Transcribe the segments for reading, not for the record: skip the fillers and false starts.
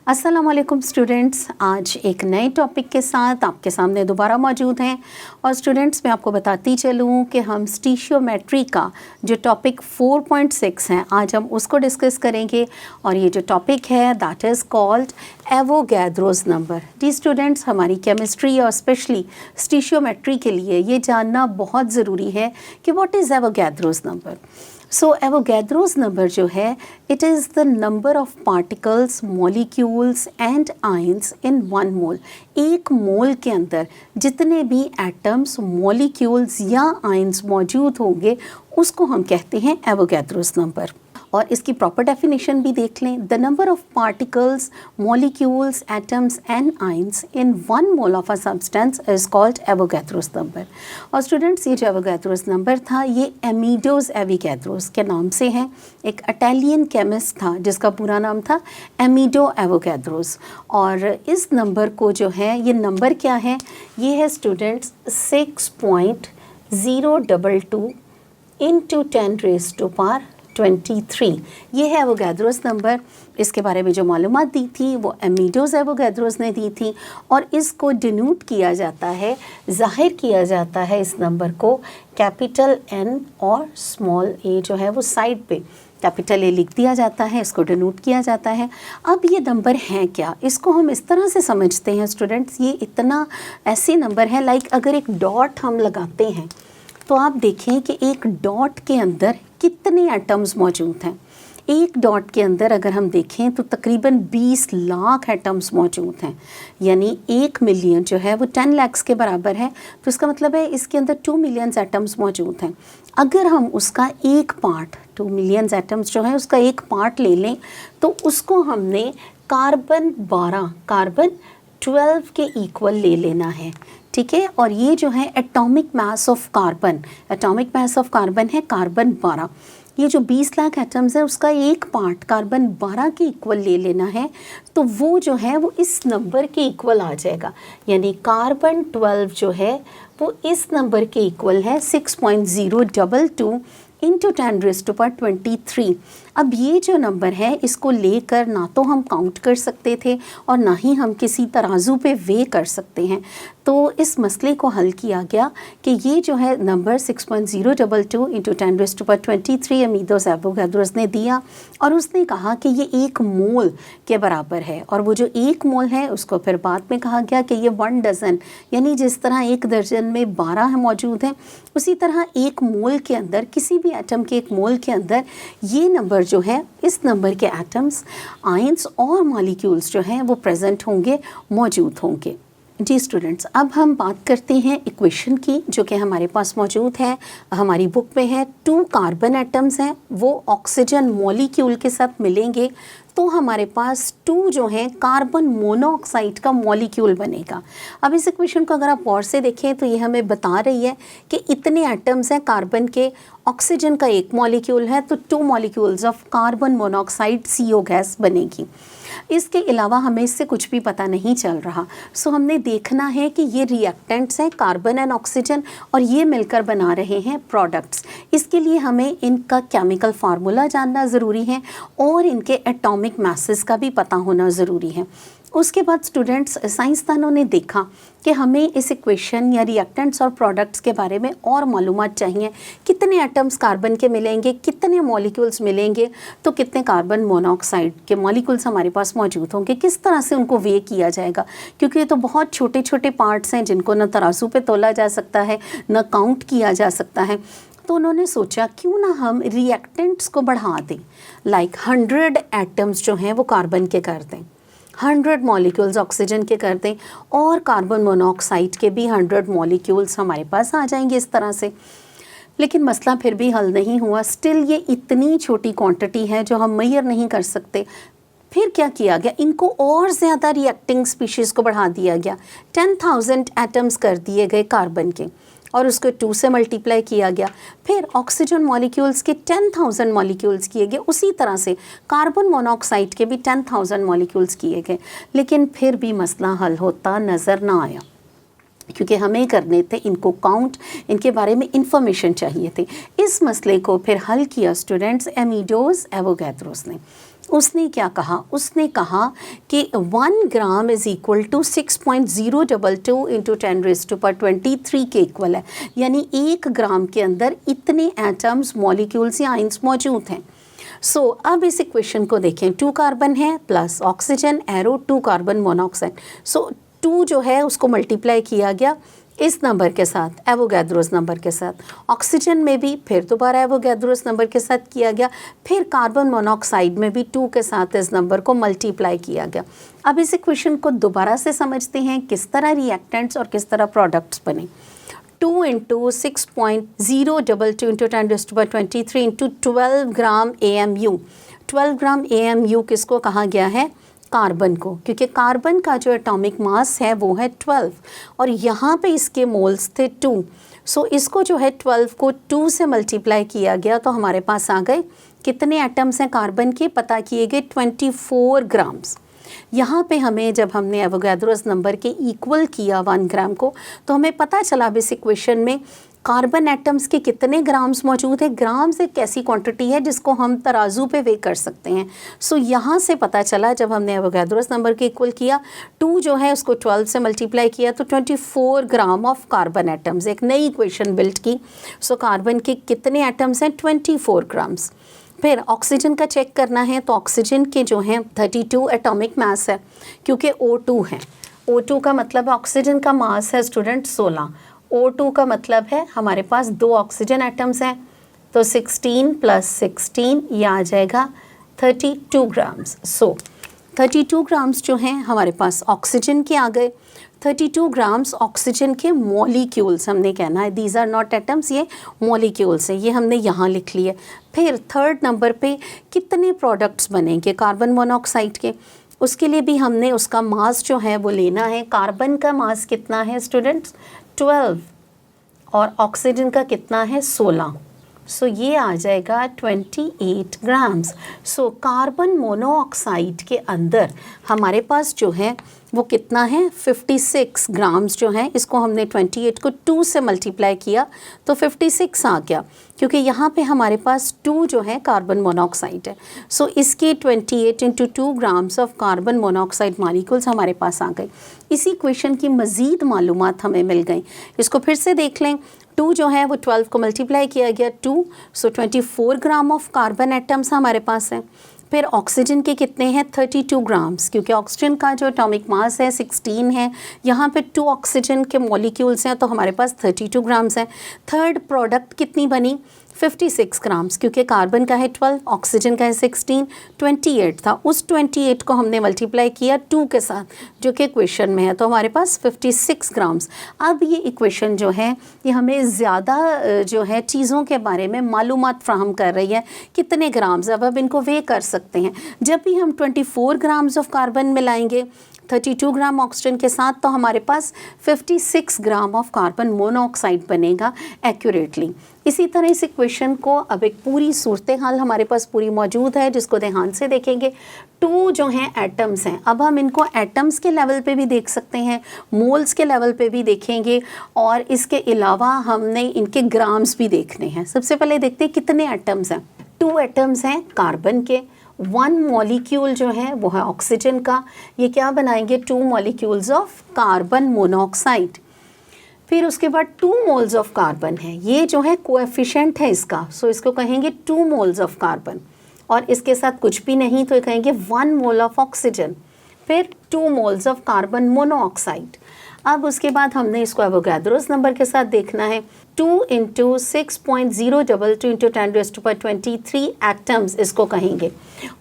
अस्सलाम वालेकुम स्टूडेंट्स, आज एक नए टॉपिक के साथ आपके सामने दोबारा मौजूद हैं। और स्टूडेंट्स मैं आपको बताती चलूँ कि हम स्टीशियोमेट्री का जो टॉपिक 4.6 है आज हम उसको डिस्कस करेंगे। और ये जो टॉपिक है that is called Avogadro's number. जी स्टूडेंट्स, हमारी केमिस्ट्री और स्पेशली स्टीशियोमेट्री के लिए ये जानना बहुत ज़रूरी है कि what is Avogadro's number. So Avogadro's number जो है it is the number of particles, molecules and ions in one mole. एक मोल के अंदर जितने भी एटम्स, मॉलिक्यूल्स या आयंस मौजूद होंगे उसको हम कहते हैं एवोगैड्रोस नंबर। और इसकी प्रॉपर डेफिनेशन भी देख लें। The number of particles, molecules, atoms and ions in one mole of a substance is called Avogadro's number. और स्टूडेंट्स ये जो एवोगैड्रोस नंबर था ये एमिडोस एवोगैड्रोस के नाम से है। एक इटालियन केमिस्ट था जिसका पूरा नाम था एमिडो एवोगैड्रोस। और इस नंबर को जो है, ये नंबर क्या है, ये है स्टूडेंट्स 6.022 इंटू 10⁻23। ये है एवोगैड्रोस नंबर। इसके बारे में जो मालूमात दी थी वो एमिडोस एवोगैड्रोस ने दी थी। और इसको डिनोट किया जाता है, ज़ाहिर किया जाता है इस नंबर को कैपिटल एन और स्मॉल ए जो है वो साइड पे कैपिटल ए लिख दिया जाता है, इसको डिनोट किया जाता है। अब ये नंबर हैं क्या, इसको हम इस तरह से समझते हैं स्टूडेंट्स, ये इतना ऐसे नंबर है लाइक अगर एक डॉट हम लगाते हैं तो आप देखें कि एक डॉट के अंदर कितने एटम्स मौजूद हैं। एक डॉट के अंदर अगर हम देखें तो तकरीबन 20 लाख एटम्स मौजूद हैं, यानी 1 मिलियन जो है वो 10 लाख के बराबर है। तो इसका मतलब है इसके अंदर 2 मिलियन एटम्स मौजूद हैं। अगर हम उसका एक पार्ट, 2 मिलियन एटम्स जो है उसका एक पार्ट ले लें तो उसको हमने कार्बन 12 के इक्वल ले लेना है, ठीक है। और ये जो है एटॉमिक मास ऑफ कार्बन है कार्बन 12। ये जो 20 लाख एटम्स है उसका एक पार्ट कार्बन 12 के इक्वल ले लेना है तो वो जो है वो इस नंबर के इक्वल आ जाएगा। यानी कार्बन 12 जो है वो इस नंबर के इक्वल है 6.022 इंटू 10⁻23। अब ये जो नंबर है इसको लेकर ना तो हम काउंट कर सकते थे और ना ही हम किसी तराजू पे वे कर सकते हैं। तो इस मसले को हल किया गया कि ये जो है नंबर 6.022 इंटू 10⁻23 एमिडोस एवोगैड्रोस ने दिया और उसने कहा कि ये 1 मोल के बराबर है। और वो जो 1 मोल है उसको फिर बाद में कहा गया कि ये 1 डज़न, यानी जिस तरह 1 दर्जन में 12 मौजूद हैं उसी तरह 1 मोल के अंदर, किसी भी एटम के 1 मोल के अंदर ये नंबर जो है, इस नंबर के एटम्स, आयंस और मॉलिक्यूल्स जो हैं वो प्रेजेंट होंगे, मौजूद होंगे। जी स्टूडेंट्स, अब हम बात करते हैं इक्वेशन की जो कि हमारे पास मौजूद है, हमारी बुक में है। 2 कार्बन एटम्स हैं, वो ऑक्सीजन मॉलिक्यूल के साथ मिलेंगे तो हमारे पास 2 जो है कार्बन मोनोऑक्साइड का मॉलिक्यूल बनेगा। अब इस इक्वेशन को अगर आप गौर से देखें तो ये हमें बता रही है कि इतने एटम्स हैं कार्बन के, ऑक्सीजन का 1 मॉलिक्यूल है तो 2 molecules of carbon monoxide CO gas बनेगी। इसके अलावा हमें इससे कुछ भी पता नहीं चल रहा। सो हमने देखना है कि ये रिएक्टेंट्स हैं कार्बन एंड ऑक्सीजन और ये मिलकर बना रहे हैं प्रोडक्ट्स। इसके लिए हमें इनका केमिकल फार्मूला जानना ज़रूरी है और इनके एटॉमिक मासेस का भी पता होना ज़रूरी है। उसके बाद स्टूडेंट्स, साइंसदानों ने देखा कि हमें इस इक्वेशन या रिएक्टेंट्स और प्रोडक्ट्स के बारे में और मालूमात चाहिए। कितने एटम्स कार्बन के मिलेंगे, कितने मॉलिक्यूल्स मिलेंगे, तो कितने कार्बन मोनोऑक्साइड के मॉलिक्यूल्स हमारे पास मौजूद होंगे, किस तरह से उनको वे किया जाएगा, क्योंकि ये तो बहुत छोटे छोटे पार्ट्स हैं जिनको न तराजू पे तोला जा सकता है न काउंट किया जा सकता है। तो उन्होंने सोचा क्यों ना हम रिएक्टेंट्स को बढ़ा दें, लाइक 100 एटम्स जो हैं वो कार्बन के कर दें, 100 मॉलिक्यूल्स ऑक्सीजन के कर दें और कार्बन मोनोऑक्साइड के भी 100 मॉलिक्यूल्स हमारे पास आ जाएंगे इस तरह से। लेकिन मसला फिर भी हल नहीं हुआ। स्टिल ये इतनी छोटी क्वांटिटी है जो हम मेजर नहीं कर सकते। फिर क्या किया गया, इनको और ज़्यादा रिएक्टिंग स्पीशीज़ को बढ़ा दिया गया। 10,000 एटम्स कर दिए गए कार्बन के और उसको 2 से मल्टीप्लाई किया गया। फिर ऑक्सीजन मॉलिक्यूल्स के 10,000 मॉलिक्यूल्स किए गए, उसी तरह से कार्बन मोनोऑक्साइड के भी 10,000 मॉलिक्यूल्स किए गए। लेकिन फिर भी मसला हल होता नज़र ना आया क्योंकि हमें करने थे इनको काउंट, इनके बारे में इंफॉर्मेशन चाहिए थी। इस मसले को फिर हल किया स्टूडेंट्स एमिडोस एवोगैड्रोस ने। उसने क्या कहा, उसने कहा कि 1 gram is equal to 6.022 into 10⁻23 के इक्वल है, यानी 1 ग्राम के अंदर इतने एटम्स, मॉलिक्यूल्स या आइंस मौजूद हैं। सो अब इस इक्वेशन को देखें, 2 कार्बन है plus oxygen, arrow 2 carbon monoxide. So 2 जो है उसको मल्टीप्लाई किया गया इस नंबर के साथ, एवोगैड्रोस नंबर के साथ। ऑक्सीजन में भी फिर दोबारा एवोगैड्रोस नंबर के साथ किया गया, फिर कार्बन मोनोऑक्साइड में भी 2 के साथ इस नंबर को मल्टीप्लाई किया गया। अब इस इक्वेशन को दोबारा से समझते हैं, किस तरह रिएक्टेंट्स और किस तरह प्रोडक्ट्स बने। 2 इंटू 6.022 इंटू 10⁻23 इंटू 12 ग्राम AMU। 12 ग्राम AMU किसको कहा गया है, कार्बन को, क्योंकि कार्बन का जो एटॉमिक मास है वो है 12 और यहाँ पे इसके मोल्स थे 2। सो इसको जो है 12 को 2 से मल्टीप्लाई किया गया तो हमारे पास आ गए कितने एटम्स हैं कार्बन के, पता किए गए 24 ग्राम्स। यहाँ पे हमें जब हमने एवोगैड्रोस नंबर के इक्वल किया 1 ग्राम को तो हमें पता चला अब इस इक्वेशन में कार्बन एटम्स के कितने ग्राम्स मौजूद है। ग्राम्स एक ऐसी क्वांटिटी है जिसको हम तराजू पे वे कर सकते हैं। सो यहाँ से पता चला जब हमने एवोगैड्रोस नंबर के इक्वल किया, 2 जो है उसको 12 से मल्टीप्लाई किया तो 24 ग्राम ऑफ कार्बन एटम्स, एक नई इक्वेशन बिल्ट की। सो कार्बन के कितने एटम्स हैं, 24 ग्राम्स। फिर ऑक्सीजन का चेक करना है तो ऑक्सीजन के जो हैं 32 एटॉमिक मास है, क्योंकि O2 है। O2 का मतलब ऑक्सीजन का मास है स्टूडेंट 16, O2 का मतलब है हमारे पास 2 ऑक्सीजन एटम्स हैं, तो 16 + 16 ये आ जाएगा 32 ग्राम्स। सो 32 ग्राम्स जो हैं हमारे पास ऑक्सीजन के आ गए। 32 ग्राम्स ऑक्सीजन के मॉलिक्यूल्स हमने कहना है, दीज आर नॉट एटम्स, ये मॉलिक्यूल्स हैं, ये हमने यहाँ लिख लिए। फिर थर्ड नंबर पे कितने प्रोडक्ट्स बनेंगे कार्बन मोनोऑक्साइड के, उसके लिए भी हमने उसका मास जो है वो लेना है। कार्बन का मास कितना है स्टूडेंट्स, 12 और ऑक्सीजन का कितना है 16। सो ये आ जाएगा 28 ग्राम्स। सो कार्बन मोनोऑक्साइड के अंदर हमारे पास जो है वो कितना है 56 ग्राम्स जो है, इसको हमने 28 को 2 से मल्टीप्लाई किया तो 56 आ गया, क्योंकि यहाँ पे हमारे पास 2 जो है कार्बन मोनोऑक्साइड है। सो इसके 28 × 2 grams of carbon monoxide molecules हमारे पास आ गए। इसी इक्वेशन की मज़ीद मालूमात हमें मिल गई, इसको फिर से देख लें। 2 जो है वो 12 को मल्टीप्लाई किया गया 2, सो 24 ग्राम ऑफ कार्बन एटम्स हमारे पास है। फिर ऑक्सीजन के कितने हैं 32 ग्राम्स, क्योंकि ऑक्सीजन का जो एटॉमिक मास है 16 है, यहाँ पे 2 ऑक्सीजन के मॉलिक्यूल्स हैं तो हमारे पास 32 ग्राम्स हैं। थर्ड प्रोडक्ट कितनी बनी 56 ग्राम्स, क्योंकि कार्बन का है 12, ऑक्सीजन का है 16, 28 था, उस 28 को हमने मल्टीप्लाई किया 2 के साथ जो कि इक्वेशन में है, तो हमारे पास 56 ग्राम्स। अब ये इक्वेशन जो है ये हमें ज़्यादा जो है चीज़ों के बारे में मालूमात फ्राहम कर रही है, कितने ग्राम्स। अब इनको वे कर सकते हैं, जब भी हम 24 ग्राम्स ऑफ कार्बन मिलाएंगे 32 ग्राम ऑक्सीजन के साथ तो हमारे पास 56 ग्राम ऑफ कार्बन मोनोऑक्साइड बनेगा एक्यूरेटली। इसी तरह इस इक्वेशन को अब एक पूरी सूरत हाल हमारे पास पूरी मौजूद है, जिसको ध्यान से देखेंगे। 2 जो हैं एटम्स हैं, अब हम इनको एटम्स के लेवल पे भी देख सकते हैं, मोल्स के लेवल पे भी देखेंगे, और इसके अलावा हमने इनके ग्राम्स भी देखने हैं। सबसे पहले देखते हैं कितने एटम्स हैं। 2 एटम्स हैं कार्बन के, 1 मॉलिक्यूल जो है वो है ऑक्सीजन का, ये क्या बनाएंगे 2 मॉलिक्यूल्स ऑफ कार्बन मोनोऑक्साइड। फिर उसके बाद 2 मोल्स ऑफ कार्बन है, ये जो है कोएफिशिएंट है इसका, सो इसको कहेंगे 2 मोल्स ऑफ कार्बन, और इसके साथ कुछ भी नहीं तो ये कहेंगे 1 मोल ऑफ ऑक्सीजन। फिर 2 मोल्स ऑफ कार्बन मोनोऑक्साइड। अब उसके बाद हमने इसको एवोगैड्रोस नंबर के साथ देखना है। 2 × 6.022 इंटू 10⁻23 एटम्स इसको कहेंगे,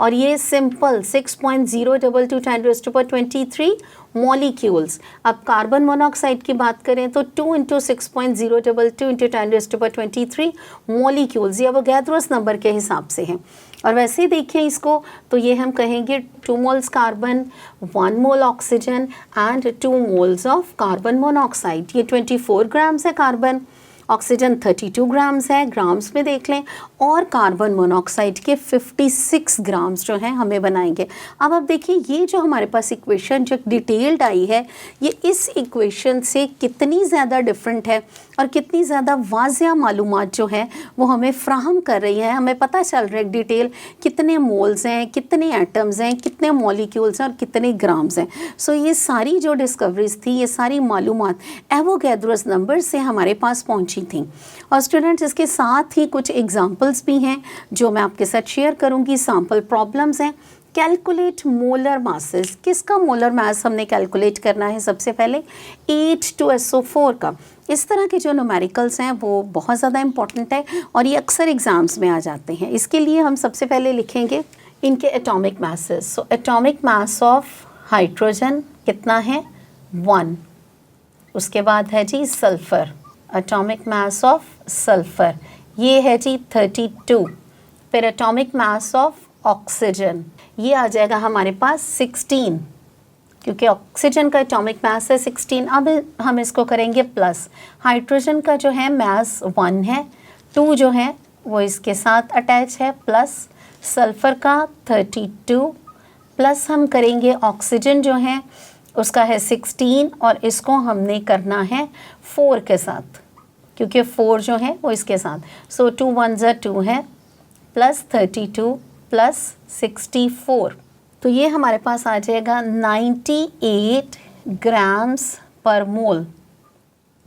और ये सिंपल 6.022 10⁻23 मॉलिक्यूल्स। अब कार्बन मोनोऑक्साइड की बात करें तो 2 × 6.022 इंटू 10⁻23 मॉलिक्यूल्स, ये एवोगैड्रोस नंबर के हिसाब से हैं। और वैसे ही देखें इसको तो ये हम कहेंगे 2 moles carbon, 1 mole oxygen and 2 moles of carbon monoxide. ये 24 ग्राम्स है कार्बन, ऑक्सीजन 32 ग्राम्स है, ग्राम्स में देख लें, और कार्बन मोनोऑक्साइड के 56 ग्राम्स जो हैं हमें बनाएंगे। अब आप देखिए ये जो हमारे पास इक्वेशन जो डिटेल्ड आई है, ये इस इक्वेशन से कितनी ज़्यादा डिफरेंट है और कितनी ज़्यादा वाज़िया मालूमात जो है वो हमें फ्राहम कर रही है। हमें पता चल रहा है डिटेल कितने मोल्स हैं, कितने एटम्स हैं, कितने मॉलिक्यूल्स हैं और कितने ग्राम्स हैं। सो ये सारी जो डिस्कवरीज थी, ये सारी मालूमात एवोगैड्रोस नंबर से हमारे पास पहुंची थी। और स्टूडेंट्स इसके साथ ही कुछ एग्जांपल्स भी हैं जो मैं आपके साथ शेयर करूंगी, सैम्पल प्रॉब्लम्स हैं। कैलकुलेट मोलर मासेस, किसका मोलर मास हमने कैलकुलेट करना है सबसे पहले, H2SO4 का। इस तरह के जो न्यूमेरिकल्स हैं वो बहुत ज़्यादा इंपॉर्टेंट है और ये अक्सर एग्जाम्स में आ जाते हैं। इसके लिए हम सबसे पहले लिखेंगे इनके atomic masses. So atomic mass of hydrogen कितना है, 1। उसके बाद है जी sulphur, atomic mass of sulphur ये है जी 32। फिर एटॉमिक मास ऑफ ऑक्सीजन ये आ जाएगा हमारे पास 16, क्योंकि ऑक्सीजन का एटॉमिक मास है 16। अब हम इसको करेंगे प्लस, हाइड्रोजन का जो है मास 1 है, 2 जो है वो इसके साथ अटैच है, प्लस सल्फ़र का 32, प्लस हम करेंगे ऑक्सीजन जो है उसका है 16 और इसको हमने करना है 4 के साथ, क्योंकि 4 जो है वो इसके साथ। सो 2 1 2 है, प्लस 32 प्लस 64, तो ये हमारे पास आ जाएगा 98 ग्राम्स पर मोल।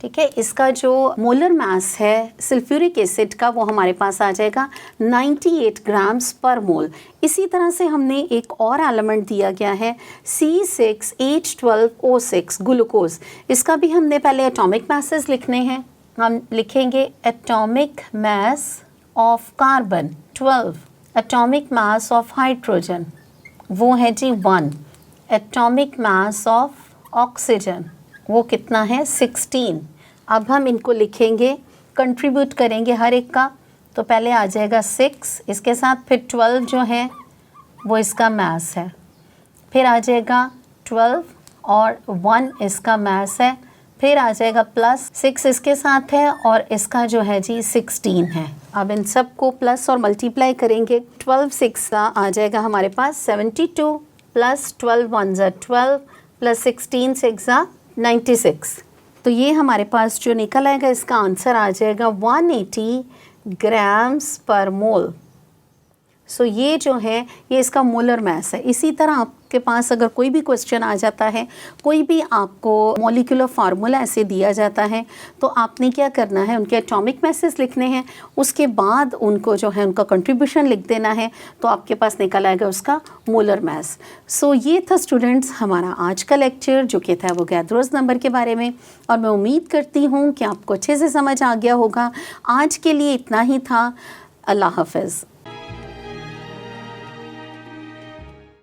ठीक है, इसका जो मोलर मास है सल्फ्यूरिक एसिड का वो हमारे पास आ जाएगा 98 ग्राम्स पर मोल। इसी तरह से हमने एक और एलिमेंट दिया गया है C6H12O6 ग्लूकोज। इसका भी हमने पहले एटॉमिक मासेस लिखने हैं। हम लिखेंगे atomic mass of carbon 12, atomic mass of hydrogen वो है जी 1, एटॉमिक मास ऑफ ऑक्सीजन वो कितना है 16। अब हम इनको लिखेंगे, कंट्रीब्यूट करेंगे हर एक का, तो पहले आ जाएगा 6 इसके साथ, फिर 12 जो है वो इसका मास है, फिर आ जाएगा 12 और 1 इसका मास है, फिर आ जाएगा प्लस 6 इसके साथ है और इसका जो है जी 16 है। अब इन सब को प्लस और मल्टीप्लाई करेंगे, 12 6 का आ जाएगा हमारे पास 72, प्लस 12 1 12 प्लस 16 6 96। तो ये हमारे पास जो निकल आएगा इसका आंसर आ जाएगा 180 ग्राम्स पर मोल। सो ये जो है ये इसका मोलर मास है। इसी तरह आपके पास अगर कोई भी क्वेश्चन आ जाता है, कोई भी आपको मॉलिक्यूलर फार्मूला ऐसे दिया जाता है, तो आपने क्या करना है, उनके एटॉमिक मासेस लिखने हैं, उसके बाद उनको जो है उनका कंट्रीब्यूशन लिख देना है, तो आपके पास निकल आएगा उसका मोलर मास। सो ये था स्टूडेंट्स हमारा आज का लेक्चर जो कि था एवोगैड्रोस नंबर के बारे में, और मैं उम्मीद करती हूँ कि आपको अच्छे से समझ आ गया होगा। आज के लिए इतना ही था। अल्लाह हाफ़िज़।